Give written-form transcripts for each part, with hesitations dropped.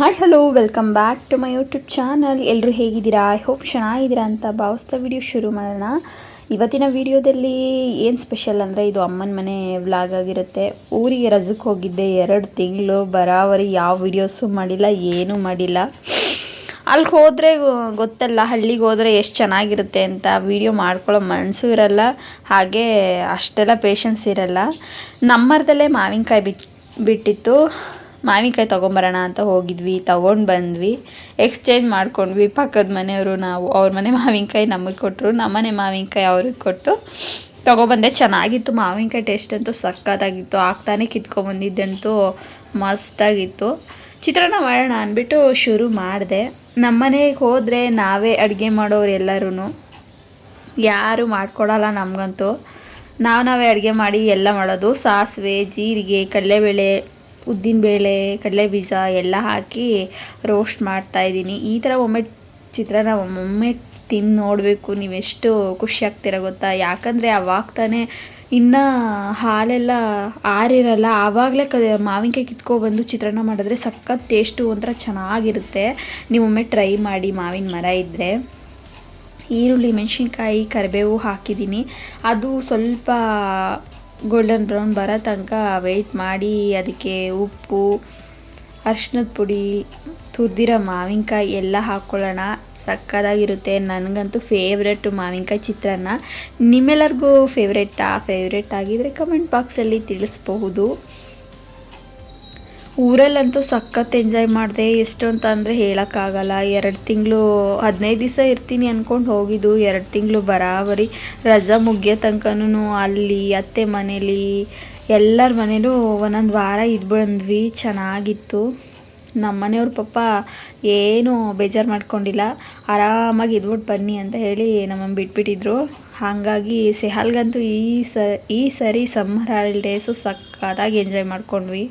Hi hello welcome back to my YouTube channel. ಎಲ್ಲರೂ ಹೇಗಿದ್ದೀರಾ? I hope ಚೆನ್ನಾಗಿದ್ದೀರಾ ಅಂತ ಭಾವಿಸ್ತಾ ವಿಡಿಯೋ ಶುರು ಮಾಡೋಣ. ಇವತ್ತಿನ ವಿಡಿಯೋದಲ್ಲಿ ಏನು ಸ್ಪೆಷಲ್ ಅಂದರೆ ಇದು ಅಮ್ಮನ ಮನೆ ವ್ಲಾಗ್ ಆಗಿರುತ್ತೆ. ಊರಿಗೆ ರಜಕ್ಕೆ ಹೋಗಿದ್ದೆ, 2 ತಿಂಗಳು ಬರಾವರಿ ಯಾವ ವಿಡಿಯೋಸು ಮಾಡಿಲ್ಲ, ಏನೂ ಮಾಡಿಲ್ಲ. ಅಲ್ಲಿಗೆ ಹೋದರೆ ಗೊತ್ತಲ್ಲ, ಹಳ್ಳಿಗೆ ಹೋದರೆ ಎಷ್ಟು ಚೆನ್ನಾಗಿರುತ್ತೆ ಅಂತ. ವಿಡಿಯೋ ಮಾಡ್ಕೊಳ್ಳೋ ಮನಸ್ಸು ಇರಲ್ಲ, ಹಾಗೆ ಅಷ್ಟೆಲ್ಲ ಪೇಷನ್ಸ್ ಇರಲ್ಲ. ನಮ್ಮರದಲ್ಲೇ ಮಾವಿನಕಾಯಿ ಬಿಟ್ಟಿತ್ತು, ಮಾವಿನಕಾಯಿ ತೊಗೊಂಬರೋಣ ಅಂತ ಹೋಗಿದ್ವಿ, ತೊಗೊಂಡು ಬಂದ್ವಿ, ಎಕ್ಸ್ಚೇಂಜ್ ಮಾಡ್ಕೊಂಡ್ವಿ. ಪಕ್ಕದ ಮನೆಯವರು ನಾವು, ಅವ್ರ ಮನೆ ಮಾವಿನಕಾಯಿ ನಮಗೆ ಕೊಟ್ಟರು, ನಮ್ಮನೆ ಮಾವಿನಕಾಯಿ ಅವ್ರಿಗೆ ಕೊಟ್ಟು ತೊಗೊಬಂದೆ. ಚೆನ್ನಾಗಿತ್ತು ಮಾವಿನಕಾಯಿ, ಟೇಸ್ಟ್ ಅಂತೂ ಸಕ್ಕತ್ತಾಗಿತ್ತು. ಆಗ್ತಾನೆ ಕಿತ್ಕೊಬಂದಿದ್ದಂತೂ ಮಸ್ತಾಗಿತ್ತು. ಚಿತ್ರಾನ್ನ ಮಾಡೋಣ ಅಂದ್ಬಿಟ್ಟು ಶುರು ಮಾಡಿದೆ. ನಮ್ಮನೆಗೆ ಹೋದರೆ ನಾವೇ ಅಡುಗೆ ಮಾಡೋರು ಎಲ್ಲರೂ, ಯಾರೂ ಮಾಡ್ಕೊಡಲ್ಲ ನಮಗಂತೂ. ನಾವೇ ಅಡುಗೆ ಮಾಡಿ ಎಲ್ಲ ಮಾಡೋದು. ಸಾಸಿವೆ, ಜೀರಿಗೆ, ಕಡಲೆಬೇಳೆ, ಉದ್ದಿನಬೇಳೆ, ಕಡಲೆಬೀಜ ಎಲ್ಲ ಹಾಕಿ ರೋಸ್ಟ್ ಮಾಡ್ತಾಯಿದ್ದೀನಿ. ಈ ಥರ ಒಮ್ಮೆ ಚಿತ್ರಾನ್ನ ಒಮ್ಮೆ ತಿಂದು ನೋಡಬೇಕು, ನೀವೆಷ್ಟು ಖುಷಿ ಆಗ್ತೀರ ಗೊತ್ತಾ. ಯಾಕಂದರೆ ಆವಾಗ ತಾನೇ ಇನ್ನು ಹಾಲೆಲ್ಲ ಆರಿರಲ್ಲ, ಆವಾಗಲೇ ಮಾವಿನಕಾಯಿ ಕಿತ್ಕೊಬಂದು ಚಿತ್ರಾನ್ನ ಮಾಡಿದ್ರೆ ಸಖತ್ ಟೇಸ್ಟು, ಒಂಥರ ಚೆನ್ನಾಗಿರುತ್ತೆ. ನೀವು ಒಮ್ಮೆ ಟ್ರೈ ಮಾಡಿ, ಮಾವಿನ ಮರ ಇದ್ದರೆ. ಈರುಳ್ಳಿ, ಮೆಣಸಿನ್ಕಾಯಿ, ಕರಿಬೇವು ಹಾಕಿದ್ದೀನಿ. ಅದು ಸ್ವಲ್ಪ ಗೋಲ್ಡನ್ ಬ್ರೌನ್ ಬರೋ ತನಕ ವೆಯ್ಟ್ ಮಾಡಿ ಅದಕ್ಕೆ ಉಪ್ಪು, ಅರಿಶಿನದ ಪುಡಿ, ತುರಿದಿರೋ ಮಾವಿನಕಾಯಿ ಎಲ್ಲ ಹಾಕ್ಕೊಳ್ಳೋಣ. ಸಕ್ಕತ್ತಾಗಿರುತ್ತೆ. ನನಗಂತೂ ಫೇವ್ರೆಟ್ಟು ಮಾವಿನಕಾಯಿ ಚಿತ್ರಾನ್ನ. ನಿಮ್ಮೆಲ್ಲರಿಗೂ ಫೇವ್ರೆಟ್ ಆಗಿದ್ರೆ ಕಮೆಂಟ್ ಬಾಕ್ಸಲ್ಲಿ ತಿಳಿಸ್ಬಹುದು. ಊರಲ್ಲಂತೂ ಸಖತ್ ಎಂಜಾಯ್ ಮಾಡಿದೆ. ಎಷ್ಟು ಅಂತ ಅಂದರೆ ಹೇಳೋಕ್ಕಾಗಲ್ಲ. 2 ತಿಂಗಳು 15 ದಿವಸ ಇರ್ತೀನಿ ಅಂದ್ಕೊಂಡು ಹೋಗಿದ್ದು, 2 ತಿಂಗಳು ಬರಾಬರಿ ರಜಾ ಮುಗಿಯೋ ತನಕನೂ ಅಲ್ಲಿ ಅತ್ತೆ ಮನೇಲಿ ಎಲ್ಲರ ಮನೇಲೂ ಒಂದೊಂದು ವಾರ ಬಂದ್ವಿ. ಚೆನ್ನಾಗಿತ್ತು. ನಮ್ಮ ಮನೆಯವ್ರ ಪಾಪ ಏನೂ ಬೇಜಾರು ಮಾಡ್ಕೊಂಡಿಲ್ಲ, ಆರಾಮಾಗಿ ಇದ್ಬಿಟ್ಟು ಬನ್ನಿ ಅಂತ ಹೇಳಿ ನಮ್ಮನ್ನು ಬಿಟ್ಬಿಟ್ಟಿದ್ರು. ಹಾಗಾಗಿ ಸೆಹಲ್ಗಂತೂ ಈ ಸರಿ ಸಮ್ಮರ್ ಹಾಲಿಡೇಸು ಸಕ್ಕತ್ತಾಗಿ ಎಂಜಾಯ್ ಮಾಡ್ಕೊಂಡ್ವಿ.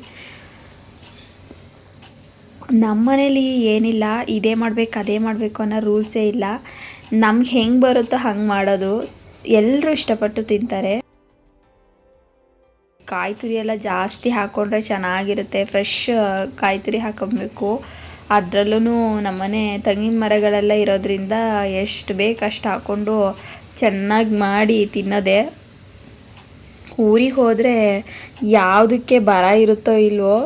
ನಮ್ಮ ಮನೇಲಿ ಏನಿಲ್ಲ, ಇದೇ ಮಾಡಬೇಕು ಅದೇ ಮಾಡಬೇಕು ಅನ್ನೋ ರೂಲ್ಸೇ ಇಲ್ಲ. ನಮ್ಗೆ ಹೆಂಗೆ ಬರುತ್ತೋ ಹಂಗೆ ಮಾಡೋದು. ಎಲ್ಲರೂ ಇಷ್ಟಪಟ್ಟು ತಿಂತಾರೆ. ಕಾಯಿ ತುರಿ ಎಲ್ಲ ಜಾಸ್ತಿ ಹಾಕ್ಕೊಂಡ್ರೆ ಚೆನ್ನಾಗಿರುತ್ತೆ. ಫ್ರೆಶ್ ಕಾಯಿ ತುರಿ ಹಾಕೊಬೇಕು. ಅದರಲ್ಲೂ ನಮ್ಮನೆ ತೆಂಗಿನ ಮರಗಳೆಲ್ಲ ಇರೋದ್ರಿಂದ ಎಷ್ಟು ಬೇಕು ಅಷ್ಟು ಹಾಕ್ಕೊಂಡು ಚೆನ್ನಾಗಿ ಮಾಡಿ ತಿನ್ನೋದೆ. ಊರಿಗೆ ಹೋದರೆ ಯಾವುದಕ್ಕೆ ಬರ ಇರುತ್ತೋ ಇಲ್ವೋ,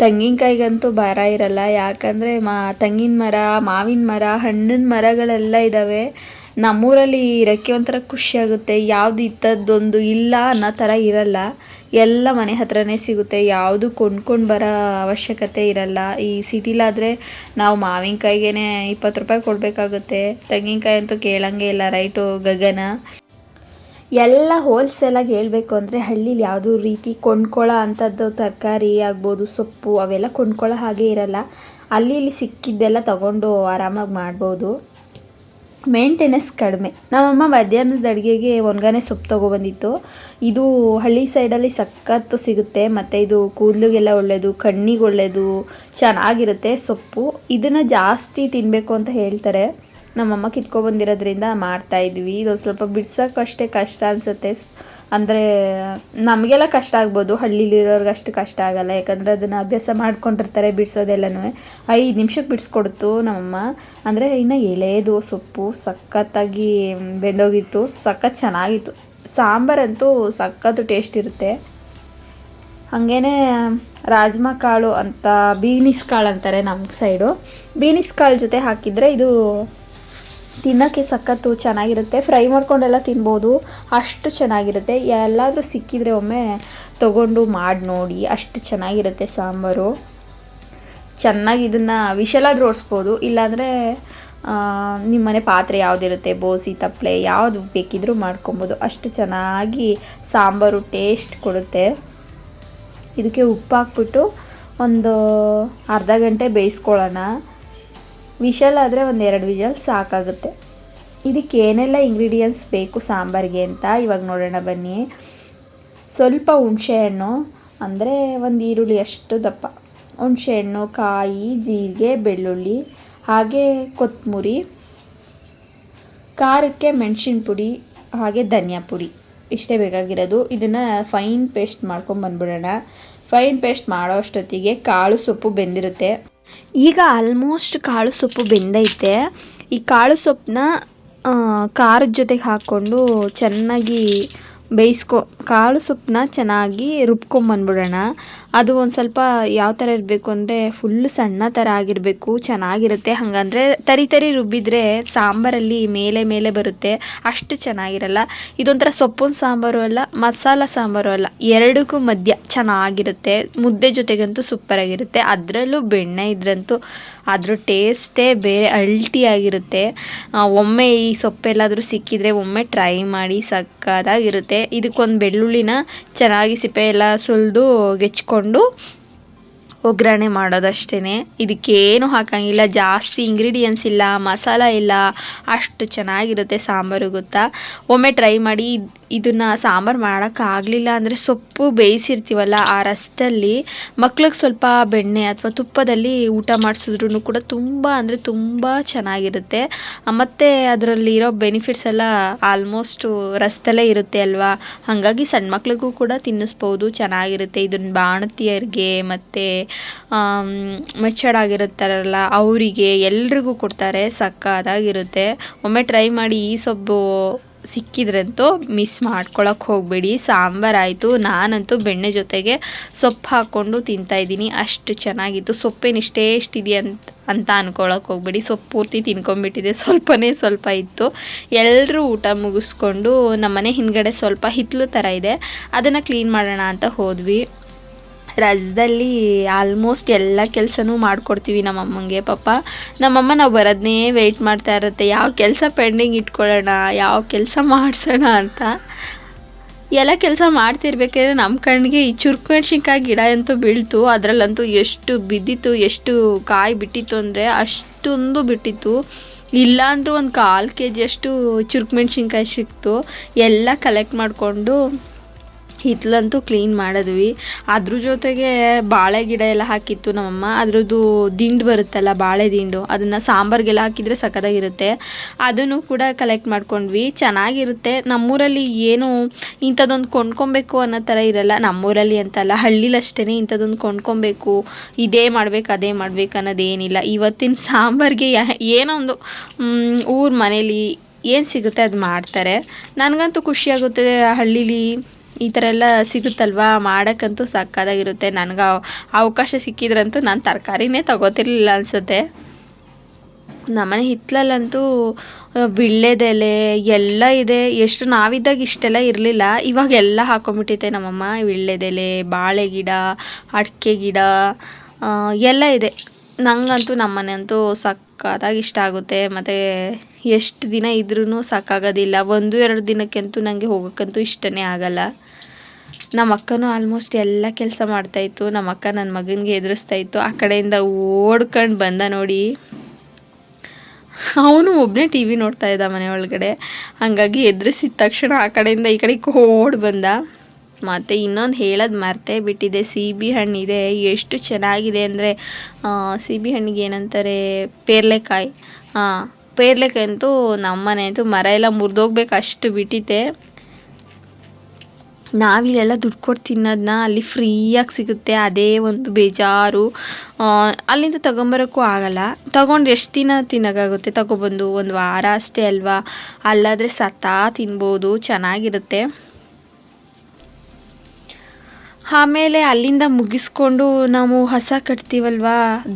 ತೆಂಗಿನಕಾಯಿಗಂತೂ ಬರ ಇರಲ್ಲ. ಯಾಕಂದರೆ ತೆಂಗಿನ ಮರ, ಮಾವಿನ ಮರ, ಹಣ್ಣಿನ ಮರಗಳೆಲ್ಲ ಇದ್ದಾವೆ. ನಮ್ಮೂರಲ್ಲಿ ಇರೋಕ್ಕೆ ಒಂಥರ ಖುಷಿಯಾಗುತ್ತೆ. ಯಾವುದು ಇಂಥದ್ದೊಂದು ಇಲ್ಲ ಅನ್ನೋ ಥರ ಇರಲ್ಲ. ಎಲ್ಲ ಮನೆ ಹತ್ರನೇ ಸಿಗುತ್ತೆ. ಯಾವುದು ಕೊಂಡ್ಕೊಂಡು ಬರೋ ಅವಶ್ಯಕತೆ ಇರಲ್ಲ. ಈ ಸಿಟಿಲಾದರೆ ನಾವು ಮಾವಿನಕಾಯಿಗೆ 20 ರೂಪಾಯಿ ಕೊಡಬೇಕಾಗುತ್ತೆ. ತೆಂಗಿನಕಾಯಿ ಅಂತೂ ಕೇಳಂಗೆ ಇಲ್ಲ, ರೈಟು ಗಗನ. ಎಲ್ಲ ಹೋಲ್ಸೇಲಾಗಿ ಹೇಳಬೇಕು ಅಂದರೆ ಹಳ್ಳೀಲಿ ಯಾವುದೂ ರೀತಿ ಕೊಂಡ್ಕೊಳ್ಳೋ ಅಂಥದ್ದು ತರಕಾರಿ ಆಗ್ಬೋದು, ಸೊಪ್ಪು ಅವೆಲ್ಲ ಕೊಂಡ್ಕೊಳ್ಳೋ ಹಾಗೆ ಇರಲ್ಲ. ಅಲ್ಲಿ ಇಲ್ಲಿ ಸಿಕ್ಕಿದ್ದೆಲ್ಲ ತಗೊಂಡು ಆರಾಮಾಗಿ ಮಾಡ್ಬೋದು. ಮೇಂಟೆನೆನ್ಸ್ ಕಡಿಮೆ. ನಮ್ಮಮ್ಮ ಮಧ್ಯಾಹ್ನದ ಅಡುಗೆಗೆ ಒಣಗಾನೆ ಸೊಪ್ಪು ತೊಗೊಬಂದಿತ್ತು. ಇದು ಹಳ್ಳಿ ಸೈಡಲ್ಲಿ ಸಖತ್ತು ಸಿಗುತ್ತೆ, ಮತ್ತು ಇದು ಕೂದಲಿಗೆಲ್ಲ ಒಳ್ಳೆಯದು, ಕಣ್ಣಿಗೆ ಒಳ್ಳೆಯದು, ಚೆನ್ನಾಗಿರುತ್ತೆ ಸೊಪ್ಪು. ಇದನ್ನು ಜಾಸ್ತಿ ತಿನ್ನಬೇಕು ಅಂತ ಹೇಳ್ತಾರೆ. ನಮ್ಮಮ್ಮ ಕಿತ್ಕೊಬಂದಿರೋದ್ರಿಂದ ಮಾಡ್ತಾಯಿದ್ವಿ. ಇದೊಂದು ಸ್ವಲ್ಪ ಬಿಡ್ಸೋಕ್ಕಷ್ಟೇ ಕಷ್ಟ ಅನಿಸುತ್ತೆ. ಅಂದರೆ ನಮಗೆಲ್ಲ ಕಷ್ಟ ಆಗ್ಬೋದು, ಹಳ್ಳೀಲಿರೋರ್ಗೆ ಅಷ್ಟು ಕಷ್ಟ ಆಗೋಲ್ಲ. ಯಾಕಂದರೆ ಅದನ್ನು ಅಭ್ಯಾಸ ಮಾಡ್ಕೊಂಡಿರ್ತಾರೆ ಬಿಡಿಸೋದೆಲ್ಲನೂ. 5 ನಿಮಿಷಕ್ಕೆ ಬಿಡಿಸ್ಕೊಡ್ತು ನಮ್ಮಮ್ಮ. ಅಂದರೆ ಇನ್ನು ಎಳೆದು ಸೊಪ್ಪು ಸಖತ್ತಾಗಿ ಬೆಂದೋಗಿತ್ತು, ಸಖತ್ ಚೆನ್ನಾಗಿತ್ತು. ಸಾಂಬಾರಂತೂ ಸಖತ್ತು ಟೇಸ್ಟ್ ಇರುತ್ತೆ. ಹಾಗೇ ರಾಜ್ಮಾ ಕಾಳು ಅಂತ, ಬೀನಿಸ್ ಕಾಳು ಅಂತಾರೆ ನಮ್ಮ ಸೈಡು. ಬೀನಿಸ್ ಕಾಳು ಜೊತೆ ಹಾಕಿದರೆ ಇದು ತಿನ್ನೋಕ್ಕೆ ಸಖತ್ತು ಚೆನ್ನಾಗಿರುತ್ತೆ. ಫ್ರೈ ಮಾಡ್ಕೊಂಡೆಲ್ಲ ತಿನ್ಬೋದು, ಅಷ್ಟು ಚೆನ್ನಾಗಿರುತ್ತೆ. ಎಲ್ಲಾದರೂ ಸಿಕ್ಕಿದರೆ ಒಮ್ಮೆ ತೊಗೊಂಡು ಮಾಡಿ ನೋಡಿ, ಅಷ್ಟು ಚೆನ್ನಾಗಿರುತ್ತೆ ಸಾಂಬಾರು. ಚೆನ್ನಾಗಿ ಇದನ್ನು ವಿಷಲಾದರೂ ಓಡಿಸ್ಬೋದು, ಇಲ್ಲಾಂದರೆ ನಿಮ್ಮನೆ ಪಾತ್ರೆ ಯಾವುದಿರುತ್ತೆ, ಬೋಸಿ, ತಪ್ಪಲೆ ಯಾವುದು ಬೇಕಿದ್ರೂ ಮಾಡ್ಕೊಬೋದು. ಅಷ್ಟು ಚೆನ್ನಾಗಿ ಸಾಂಬಾರು ಟೇಸ್ಟ್ ಕೊಡುತ್ತೆ. ಇದಕ್ಕೆ ಉಪ್ಪು ಹಾಕ್ಬಿಟ್ಟು ಒಂದು ಅರ್ಧ ಗಂಟೆ ಬೇಯಿಸ್ಕೊಳ್ಳೋಣ. ವಿಷಲಾದರೆ 1-2 ವಿಷಲ್ ಸಾಕಾಗುತ್ತೆ. ಇದಕ್ಕೆ ಏನೆಲ್ಲ ಇಂಗ್ರೀಡಿಯೆಂಟ್ಸ್ ಬೇಕು ಸಾಂಬಾರಿಗೆ ಅಂತ ಇವಾಗ ನೋಡೋಣ ಬನ್ನಿ. ಸ್ವಲ್ಪ ಹುಣಸೆಹಣ್ಣು, ಅಂದರೆ 1 ಈರುಳ್ಳಿ ಅಷ್ಟು ದಪ್ಪ ಹುಣಸೆಹಣ್ಣು, ಕಾಯಿ, ಜೀರಿಗೆ, ಬೆಳ್ಳುಳ್ಳಿ, ಹಾಗೆ ಕೊತ್ತಂಬರಿ, ಖಾರಕ್ಕೆ ಮೆಣಸಿನ ಪುಡಿ, ಹಾಗೆ ಧನಿಯಾ ಪುಡಿ, ಇಷ್ಟೇ ಬೇಕಾಗಿರೋದು. ಇದನ್ನು ಫೈನ್ ಪೇಸ್ಟ್ ಮಾಡ್ಕೊಂಬಂದ್ಬಿಡೋಣ. ಫೈನ್ ಪೇಸ್ಟ್ ಮಾಡೋ ಅಷ್ಟೊತ್ತಿಗೆ ಕಾಳು ಸೊಪ್ಪು ಬೆಂದಿರುತ್ತೆ. ಈಗ ಆಲ್ಮೋಸ್ಟ್ ಕಾಳು ಸೊಪ್ಪು ಬೆಂದೈತೆ. ಈ ಕಾಳು ಸೊಪ್ಪನ್ನ ಖಾರದ ಜೊತೆಗೆ ಹಾಕ್ಕೊಂಡು ಚೆನ್ನಾಗಿ ಕಾಳು ಸೊಪ್ಪನ್ನ ಚೆನ್ನಾಗಿ ರುಬ್ಕೊಂಬಂದ್ಬಿಡೋಣ. ಅದು ಒಂದು ಸ್ವಲ್ಪ ಯಾವ ಥರ ಇರಬೇಕು ಅಂದರೆ ಫುಲ್ಲು ಸಣ್ಣ ಥರ ಆಗಿರಬೇಕು, ಚೆನ್ನಾಗಿರುತ್ತೆ. ಹಾಗಂದರೆ ತರಿ ರುಬ್ಬಿದರೆ ಸಾಂಬಾರಲ್ಲಿ ಮೇಲೆ ಬರುತ್ತೆ, ಅಷ್ಟು ಚೆನ್ನಾಗಿರಲ್ಲ. ಇದೊಂಥರ ಸೊಪ್ಪಿನ ಸಾಂಬಾರು ಅಲ್ಲ, ಮಸಾಲ ಸಾಂಬಾರು ಅಲ್ಲ, ಎರಡಕ್ಕೂ ಮಧ್ಯ ಚೆನ್ನಾಗಿರುತ್ತೆ. ಮುದ್ದೆ ಜೊತೆಗಂತೂ ಸೂಪರಾಗಿರುತ್ತೆ. ಅದರಲ್ಲೂ ಬೆಣ್ಣೆ ಇದ್ರಂತೂ ಅದ್ರ ಟೇಸ್ಟೇ ಬೇರೆ, ಅಲ್ಟಿಯಾಗಿರುತ್ತೆ. ಒಮ್ಮೆ ಈ ಸೊಪ್ಪೆಲ್ಲಾದರೂ ಸಿಕ್ಕಿದರೆ ಒಮ್ಮೆ ಟ್ರೈ ಮಾಡಿ, ಸಕ್ಕತ್ತಾಗಿರುತ್ತೆ. ಇದಕ್ಕೊಂದು ಬೆಳ್ಳುಳ್ಳಿನ ಚೆನ್ನಾಗಿ ಸಿಪ್ಪೆ ಎಲ್ಲ ಸುಲಿದು ಗೆಚ್ಕೊಂಡು ಒಗ್ಗರಣೆ ಮಾಡೋದಷ್ಟೇ. ಇದಕ್ಕೇನು ಹಾಕಂಗಿಲ್ಲ, ಜಾಸ್ತಿ ಇಂಗ್ರೀಡಿಯೆಂಟ್ಸ್ ಇಲ್ಲ, ಮಸಾಲ ಇಲ್ಲ, ಅಷ್ಟು ಚೆನ್ನಾಗಿರುತ್ತೆ ಸಾಂಬಾರು ಗೊತ್ತಾ. ಒಮ್ಮೆ ಟ್ರೈ ಮಾಡಿ. ಇದನ್ನು ಸಾಂಬಾರು ಮಾಡೋಕ್ಕಾಗಲಿಲ್ಲ ಅಂದರೆ ಸೊಪ್ಪು ಬೇಯಿಸಿರ್ತೀವಲ್ಲ ಆ ರಸದಲ್ಲಿ ಮಕ್ಳಿಗೆ ಸ್ವಲ್ಪ ಬೆಣ್ಣೆ ಅಥವಾ ತುಪ್ಪದಲ್ಲಿ ಊಟ ಮಾಡಿಸಿದ್ರೂ ಕೂಡ ತುಂಬ ಅಂದರೆ ತುಂಬ ಚೆನ್ನಾಗಿರುತ್ತೆ. ಮತ್ತು ಅದರಲ್ಲಿ ಇರೋ ಬೆನಿಫಿಟ್ಸ್ ಎಲ್ಲ ಆಲ್ಮೋಸ್ಟು ರಸದಲ್ಲೇ ಇರುತ್ತೆ ಅಲ್ವಾ, ಹಾಗಾಗಿ ಸಣ್ಣ ಮಕ್ಳಿಗೂ ಕೂಡ ತಿನ್ನಿಸ್ಬೋದು, ಚೆನ್ನಾಗಿರುತ್ತೆ. ಇದನ್ನು ಬಾಣತಿಯರಿಗೆ ಮತ್ತು ಮೆಚೂರ್ಡ್ ಆಗಿರುತ್ತಾರಲ್ಲ ಅವರಿಗೆ ಎಲ್ರಿಗೂ ಕೊಡ್ತಾರೆ, ಸಕ್ಕತ್ತಾಗಿರುತ್ತೆ. ಒಮ್ಮೆ ಟ್ರೈ ಮಾಡಿ. ಈ ಸೊಪ್ಪು ಸಿಕ್ಕಿದ್ರಂತೂ ಮಿಸ್ ಮಾಡ್ಕೊಳಕ್ಕೆ ಹೋಗಬೇಡಿ. ಸಾಂಬಾರಾಯಿತು, ನಾನಂತೂ ಬೆಣ್ಣೆ ಜೊತೆಗೆ ಸೊಪ್ಪು ಹಾಕ್ಕೊಂಡು ತಿಂತಾಯಿದ್ದೀನಿ, ಅಷ್ಟು ಚೆನ್ನಾಗಿತ್ತು. ಸೊಪ್ಪೇನು ಎಷ್ಟಿದೆಯಾ ಅಂತ ಅಂದ್ಕೊಳಕ್ಕೆ ಹೋಗಬೇಡಿ. ಸೊಪ್ಪು ಪೂರ್ತಿ ತಿನ್ಕೊಂಬಿಟ್ಟಿದೆ, ಸ್ವಲ್ಪ ಇತ್ತು. ಎಲ್ಲರೂ ಊಟ ಮುಗಿಸ್ಕೊಂಡು ನಮ್ಮನೆ ಹಿಂದ್ಗಡೆ ಸ್ವಲ್ಪ ಹಿತ್ತಲು ಥರ ಇದೆ, ಅದನ್ನು ಕ್ಲೀನ್ ಮಾಡೋಣ ಅಂತ ಹೋದ್ವಿ. ರಜದಲ್ಲಿ ಆಲ್ಮೋಸ್ಟ್ ಎಲ್ಲ ಕೆಲಸನೂ ಮಾಡಿಕೊಡ್ತೀವಿ ನಮ್ಮಮ್ಮಂಗೆ. ಪಾಪ ನಮ್ಮಮ್ಮ ನಾವು ಬರೋದನ್ನೇ ವೆಯ್ಟ್ ಮಾಡ್ತಾ ಇರುತ್ತೆ, ಯಾವ ಕೆಲಸ ಪೆಂಡಿಂಗ್ ಇಟ್ಕೊಳ್ಳೋಣ, ಯಾವ ಕೆಲಸ ಮಾಡಿಸೋಣ ಅಂತ. ಎಲ್ಲ ಕೆಲಸ ಮಾಡ್ತಿರ್ಬೇಕಾದ್ರೆ ನಮ್ಮ ಕಣ್ಣಿಗೆ ಈ ಚುರುಕು ಮೆಣಸಿನ್ಕಾಯಿ ಗಿಡ ಅಂತೂ ಬೀಳ್ತು. ಅದರಲ್ಲಂತೂ ಎಷ್ಟು ಬಿದ್ದಿತ್ತು, ಎಷ್ಟು ಕಾಯಿ ಬಿಟ್ಟಿತ್ತು ಅಂದರೆ ಅಷ್ಟೊಂದು ಬಿಟ್ಟಿತ್ತು. ಇಲ್ಲಾಂದ್ರೂ ಒಂದು 1/4 kg ಅಷ್ಟು ಚುರುಕು ಮೆಣಸಿನ್ಕಾಯಿ ಸಿಕ್ತು. ಎಲ್ಲ ಕಲೆಕ್ಟ್ ಮಾಡಿಕೊಂಡು ಹಿತ್ತಲಂತೂ ಕ್ಲೀನ್ ಮಾಡಿದ್ವಿ. ಅದ್ರ ಜೊತೆಗೆ ಬಾಳೆ ಗಿಡ ಎಲ್ಲ ಹಾಕಿತ್ತು ನಮ್ಮಮ್ಮ. ಅದ್ರದ್ದು ದಿಂಡು ಬರುತ್ತಲ್ಲ, ಬಾಳೆ ದಿಂಡು, ಅದನ್ನು ಸಾಂಬಾರಿಗೆಲ್ಲ ಹಾಕಿದರೆ ಸಖತ್ತಾಗಿರುತ್ತೆ. ಅದನ್ನು ಕೂಡ ಕಲೆಕ್ಟ್ ಮಾಡ್ಕೊಂಡ್ವಿ, ಚೆನ್ನಾಗಿರುತ್ತೆ. ನಮ್ಮೂರಲ್ಲಿ ಏನು ಇಂಥದ್ದೊಂದು ಕೊಂಡ್ಕೊಬೇಕು ಅನ್ನೋ ಥರ ಇರಲ್ಲ. ನಮ್ಮೂರಲ್ಲಿ ಅಂತಲ್ಲ, ಹಳ್ಳಿಲಷ್ಟೇ ಇಂಥದ್ದೊಂದು ಕೊಂಡ್ಕೊಬೇಕು, ಇದೇ ಮಾಡ್ಬೇಕು ಅದೇ ಮಾಡ್ಬೇಕು ಅನ್ನೋದೇನಿಲ್ಲ. ಇವತ್ತಿನ ಸಾಂಬಾರಿಗೆ ಏನೋ ಒಂದು ಊರ ಮನೇಲಿ ಏನು ಸಿಗುತ್ತೆ ಅದು ಮಾಡ್ತಾರೆ. ನನಗಂತೂ ಖುಷಿಯಾಗುತ್ತೆ ಹಳ್ಳೀಲಿ ಈ ಥರ ಎಲ್ಲ ಸಿಗುತ್ತಲ್ವಾ, ಮಾಡೋಕ್ಕಂತೂ ಸಕ್ಕತ್ತಾಗಿರುತ್ತೆ. ನನಗೆ ಅವಕಾಶ ಸಿಕ್ಕಿದ್ರಂತೂ ನಾನು ತರಕಾರಿನೇ ತಗೋತಿರ್ಲಿಲ್ಲ ಅನಿಸುತ್ತೆ. ನಮ್ಮನೆ ಹಿತ್ತಲಲ್ಲಂತೂ ವೀಳ್ಯದೆಲೆ ಎಲ್ಲ ಇದೆ. ಎಷ್ಟು ನಾವಿದ್ದಾಗ ಇಷ್ಟೆಲ್ಲ ಇರಲಿಲ್ಲ, ಇವಾಗ ಎಲ್ಲ ಹಾಕೊಂಡ್ಬಿಟ್ಟೈತೆ ನಮ್ಮಮ್ಮ. ವೀಳ್ಯದೆಲೆ, ಬಾಳೆ ಗಿಡ, ಅಡಿಕೆ ಗಿಡ ಎಲ್ಲ ಇದೆ. ನನಗಂತೂ ನಮ್ಮನೆ ಅಂತೂ ಸಕ್ಕತ್ತಾಗಿ ಇಷ್ಟ ಆಗುತ್ತೆ. ಮತ್ತು ಎಷ್ಟು ದಿನ ಇದ್ರೂ ಸಾಕಾಗೋದಿಲ್ಲ. 1-2 ದಿನಕ್ಕಂತೂ ನನಗೆ ಹೋಗೋಕ್ಕಂತೂ ಇಷ್ಟನೇ ಆಗಲ್ಲ. ನಮ್ಮ ಅಕ್ಕನೂ ಆಲ್ಮೋಸ್ಟ್ ಎಲ್ಲ ಕೆಲಸ ಮಾಡ್ತಾಯಿತ್ತು. ನಮ್ಮ ಅಕ್ಕ ನನ್ನ ಮಗನಿಗೆ ಎದುರಿಸ್ತಾಯಿತ್ತು. ಆ ಕಡೆಯಿಂದ ಓಡ್ಕೊಂಡು ಬಂದ ನೋಡಿ, ಅವನು ಒಬ್ಬನೇ ಟಿ ವಿ ನೋಡ್ತಾ ಇದ್ದ ಮನೆ ಒಳಗಡೆ. ಹಾಗಾಗಿ ಎದುರಿಸಿದ ತಕ್ಷಣ ಆ ಕಡೆಯಿಂದ ಈ ಕಡೆಗೆ ಓಡಿ ಬಂದ. ಮತ್ತು ಇನ್ನೊಂದು ಹೇಳೋದು ಮರ್ತೇ ಬಿಟ್ಟಿದೆ, ಸೀಬೆ ಹಣ್ಣಿದೆ. ಎಷ್ಟು ಚೆನ್ನಾಗಿದೆ ಅಂದರೆ, ಸೀಬೆ ಹಣ್ಣಿಗೆ ಏನಂತಾರೆ, ಪೇರ್ಲೆಕಾಯಿ. ಪೇರ್ಲೆಕಾಯಿ ಅಂತೂ ನಮ್ಮನೆ ಅಂತೂ ಮರ ಎಲ್ಲ ಮುರಿದೋಗ್ಬೇಕು ಅಷ್ಟು ಬಿಟ್ಟಿದೆ. ನಾವಿಲ್ಲೆಲ್ಲ ದುಡ್ಡು ಕೊಟ್ಟು ತಿನ್ನೋದನ್ನ ಅಲ್ಲಿ ಫ್ರೀಯಾಗಿ ಸಿಗುತ್ತೆ, ಅದೇ ಒಂದು ಬೇಜಾರು. ಅಲ್ಲಿಂದ ತೊಗೊಂಬರೋಕ್ಕೂ ಆಗಲ್ಲ. ತೊಗೊಂಡು ಎಷ್ಟು ದಿನ ತಿನ್ನೋಕ್ಕಾಗುತ್ತೆ, ತೊಗೊಬಂದು 1 ವಾರ ಅಷ್ಟೇ ಅಲ್ವಾ. ಅಲ್ಲಾದರೆ ತಿನ್ಬೋದು, ಚೆನ್ನಾಗಿರುತ್ತೆ. ಆಮೇಲೆ ಅಲ್ಲಿಂದ ಮುಗಿಸ್ಕೊಂಡು ನಾವು ಹಸ ಕಟ್ತೀವಲ್ವ,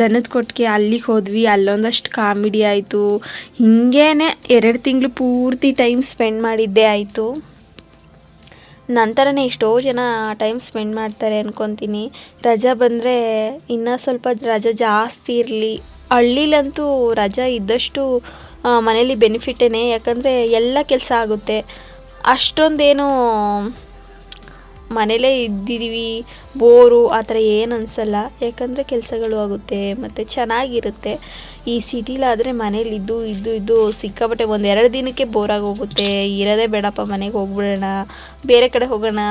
ದನದ ಕೊಟ್ಟಿಗೆ, ಅಲ್ಲಿಗೆ ಹೋದ್ವಿ. ಅಲ್ಲೊಂದಷ್ಟು ಕಾಮಿಡಿ ಆಯಿತು. ಹಿಂಗೇನೆ 2 ತಿಂಗಳು ಪೂರ್ತಿ ಟೈಮ್ ಸ್ಪೆಂಡ್ ಮಾಡಿದ್ದೇ ಆಯಿತು. ನಂತರನೇ ಎಷ್ಟೋ ಜನ ಟೈಮ್ ಸ್ಪೆಂಡ್ ಮಾಡ್ತಾರೆ ಅಂದ್ಕೊತೀನಿ. ರಜಾ ಬಂದರೆ ಇನ್ನೂ ಸ್ವಲ್ಪ ರಜಾ ಜಾಸ್ತಿ ಇರಲಿ. ಹಳ್ಳಿಲಂತೂ ರಜಾ ಇದ್ದಷ್ಟು ಮನೇಲಿ ಬೆನಿಫಿಟೇ, ಯಾಕಂದರೆ ಎಲ್ಲ ಕೆಲಸ ಆಗುತ್ತೆ. ಅಷ್ಟೊಂದೇನು ಮನೇಲೇ ಇದ್ದಿದ್ದೀವಿ ಬೋರು ಆ ಥರ ಏನು ಅನಿಸಲ್ಲ, ಯಾಕಂದರೆ ಕೆಲಸಗಳು ಆಗುತ್ತೆ ಮತ್ತು ಚೆನ್ನಾಗಿರುತ್ತೆ. ಈ ಸಿಟಿಲಾದರೆ ಮನೇಲಿ ಇದ್ದು ಸಿಕ್ಕಾಪಟ್ಟೆ 1-2 ದಿನಕ್ಕೆ ಬೋರಾಗಿ ಹೋಗುತ್ತೆ. ಇರೋದೇ ಬೇಡಪ್ಪ, ಮನೆಗೆ ಹೋಗ್ಬಿಡೋಣ, ಬೇರೆ ಕಡೆ ಹೋಗೋಣ,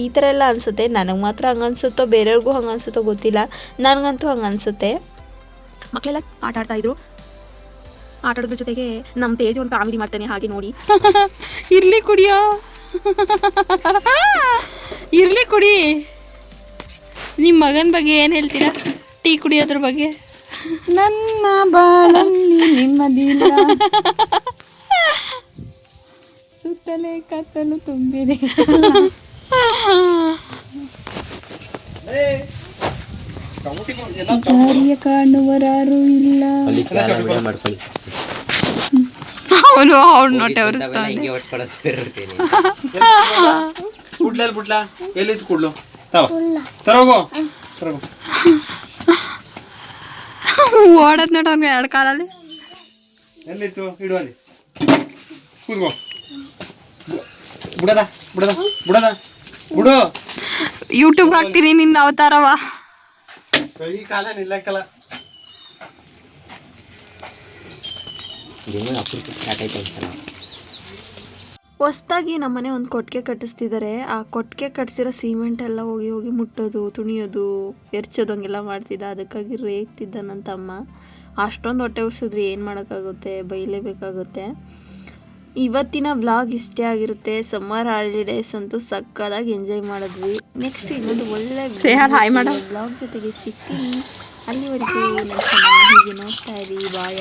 ಈ ಥರ ಎಲ್ಲ ಅನಿಸುತ್ತೆ. ನನಗೆ ಮಾತ್ರ ಹಂಗೆ ಅನಿಸುತ್ತೋ ಬೇರೆಯವ್ರಿಗೂ ಹಂಗೆ ಅನಿಸುತ್ತೋ ಗೊತ್ತಿಲ್ಲ, ನನಗಂತೂ ಹಂಗೆ ಅನಿಸುತ್ತೆ. ಮಕ್ಕಳೆಲ್ಲ ಆಟ ಆಡ್ತಾಯಿದ್ರು. ಆಟ ಆಡೋದ್ರ ಜೊತೆಗೆ ನಮ್ಮ ತೇಜ್ ಒಂದು ಕಾಮಿಡಿ ಮಾಡ್ತಾನೆ, ಹಾಗೆ ನೋಡಿ. ಇರಲಿ ಕುಡಿಯೋ, ಇರಲಿ ಕುಡಿ. ನಿಮ್ಮ ಮಗನ ಬಗ್ಗೆ ಏನು ಹೇಳ್ತೀರಾ? ಟೀ ಕುಡಿಯೋದ್ರ ಬಗ್ಗೆ ನನ್ನ ಬಾಳಲ್ಲಿ ನೆಮ್ಮದಿಲ್ಲ ಸುತ್ತಲೇ ಕತ್ತಲು ತುಂಬಿದೆ. ದಾರಿಯ ಕಾಣುವರಾರು ಇಲ್ಲ. ಅವನು ಅವ್ರು ನೋಟೆ ಬುಡ್ಲ ಎಲ್ಲಿತ್ತು ಕುಡ್ಲು ತರೋಗೋ ಓಡದ್ ನೋಡ ಅವ್ನು 2 ಕಾಲಲ್ಲಿ ಎಲ್ಲಿತ್ತು ಇಡು ಅಲ್ಲಿ ಕೂತ್ಕೋ ಬುಡದ ಬುಡದ ಬುಡದ ಬುಡು ಯೂಟ್ಯೂಬ್ ಹಾಕ್ತೀನಿ ನಿನ್ನ ಅವತಾರವ. ಕೈ ಕಾಲ ನಿಲ್ಲಕ್ಕಲ್ಲ. ಹೊಸ್ದಾಗಿ ನಮ್ಮನೆ ಒಂದು ಕೊಟ್ಟಿಗೆ ಕಟ್ಟಿಸ್ತಿದ್ದಾರೆ. ಆ ಕೊಟ್ಟಿಗೆ ಕಟ್ಸಿರೋ ಸಿಮೆಂಟ್ ಎಲ್ಲ ಹೋಗಿ ಹೋಗಿ ಮುಟ್ಟೋದು, ತುಣಿಯೋದು, ಎರ್ಚೋದು ಹಂಗೆಲ್ಲ ಮಾಡ್ತಿದ್ದ. ಅದಕ್ಕಾಗಿ ರೇಗ್ತಿದ್ದ ನನ್ನ ತಮ್ಮ. ಅಷ್ಟೊಂದು ಹೊಟ್ಟೆ ಉರ್ಸಿದ್ರೆ ಏನು ಮಾಡೋಕ್ಕಾಗುತ್ತೆ, ಬೈಲೇಬೇಕಾಗುತ್ತೆ. ಇವತ್ತಿನ ವ್ಲಾಗ್ ಇಷ್ಟೇ ಆಗಿರುತ್ತೆ. ಸಮ್ಮರ್ ಹಾಲಿಡೇಸ್ ಅಂತೂ ಸಕ್ಕದಾಗಿ ಎಂಜಾಯ್ ಮಾಡಿದ್ವಿ. ನೆಕ್ಸ್ಟ್ ಇನ್ನೊಂದು ಒಳ್ಳೆ ವ್ಲಾಗ್ ಜೊತೆಗೆ ಸಿಗ್ತೀನಿ. ಅಲ್ಲಿವರೆಗೂ ನನ್ನ ಚಾನಲ್ನ ಹೀಗೆ ನೋಡ್ತಾ ಇರಿ. ಬಾಯ್.